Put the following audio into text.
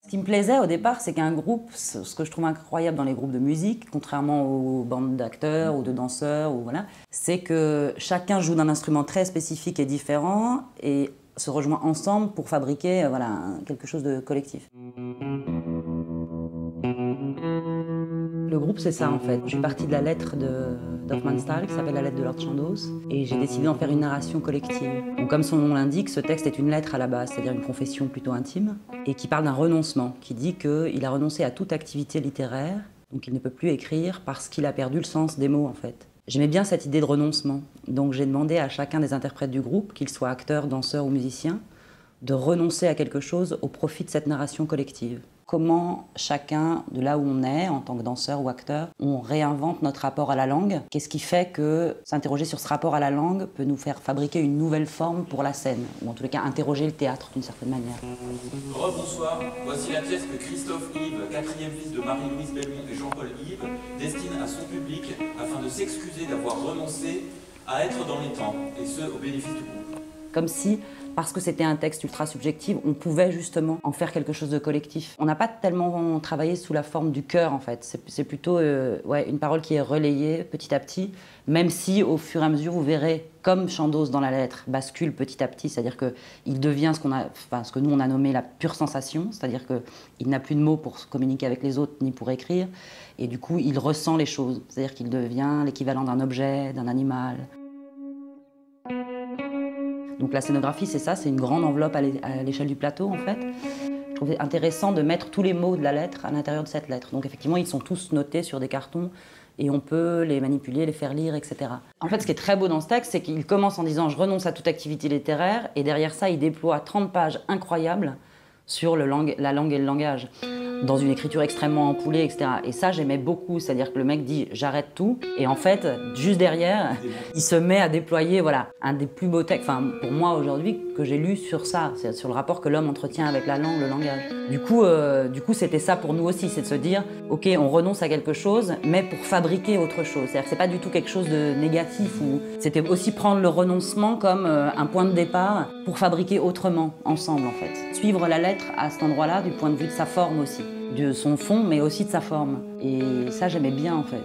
Ce qui me plaisait au départ, c'est qu'un groupe, ce que je trouve incroyable dans les groupes de musique, contrairement aux bandes d'acteurs ou de danseurs, ou voilà, c'est que chacun joue d'un instrument très spécifique et différent et se rejoint ensemble pour fabriquer voilà, quelque chose de collectif. Le groupe, c'est ça en fait. Je suis partie de la lettre d'Hofmannsthal, qui s'appelle la lettre de Lord Chandos, et j'ai décidé d'en faire une narration collective. Donc, comme son nom l'indique, ce texte est une lettre à la base, c'est-à-dire une confession plutôt intime, et qui parle d'un renoncement, qui dit qu'il a renoncé à toute activité littéraire, donc il ne peut plus écrire parce qu'il a perdu le sens des mots en fait. J'aimais bien cette idée de renoncement, donc j'ai demandé à chacun des interprètes du groupe, qu'ils soient acteurs, danseurs ou musiciens, de renoncer à quelque chose au profit de cette narration collective. Comment chacun, de là où on est, en tant que danseur ou acteur, on réinvente notre rapport à la langue. Qu'est-ce qui fait que s'interroger sur ce rapport à la langue peut nous faire fabriquer une nouvelle forme pour la scène, ou en tous les cas interroger le théâtre d'une certaine manière. Rebonsoir, voici la pièce que Christophe Yves, quatrième fils de Marie-Louise Belmont et Jean-Paul Yves, destine à son public afin de s'excuser d'avoir renoncé à être dans les temps, et ce au bénéfice du groupe. Comme si, parce que c'était un texte ultra subjectif, on pouvait justement en faire quelque chose de collectif. On n'a pas tellement travaillé sous la forme du chœur en fait, c'est plutôt ouais, une parole qui est relayée petit à petit, même si au fur et à mesure vous verrez, comme Chandos dans la lettre bascule petit à petit, c'est-à-dire qu'il devient ce que nous on a nommé la pure sensation, c'est-à-dire qu'il n'a plus de mots pour communiquer avec les autres ni pour écrire, et du coup il ressent les choses, c'est-à-dire qu'il devient l'équivalent d'un objet, d'un animal. Donc la scénographie, c'est ça, c'est une grande enveloppe à l'échelle du plateau, en fait. Je trouvais intéressant de mettre tous les mots de la lettre à l'intérieur de cette lettre. Donc effectivement, ils sont tous notés sur des cartons et on peut les manipuler, les faire lire, etc. En fait, ce qui est très beau dans ce texte, c'est qu'il commence en disant « je renonce à toute activité littéraire » et derrière ça, il déploie 30 pages incroyables sur la langue et le langage, dans une écriture extrêmement ampoulée, etc. Et ça, j'aimais beaucoup, c'est-à-dire que le mec dit « j'arrête tout », et en fait, juste derrière, il se met à déployer voilà, un des plus beaux textes, enfin, pour moi aujourd'hui, que j'ai lu sur ça, c'est sur le rapport que l'homme entretient avec la langue, le langage. Du coup, c'était ça pour nous aussi, c'est de se dire « ok, on renonce à quelque chose, mais pour fabriquer autre chose ». C'est-à-dire que c'est pas du tout quelque chose de négatif, c'était aussi prendre le renoncement comme un point de départ pour fabriquer autrement, ensemble en fait. Suivre la lettre à cet endroit-là, du point de vue de sa forme aussi, de son fond, mais aussi de sa forme. Et ça, j'aimais bien en fait.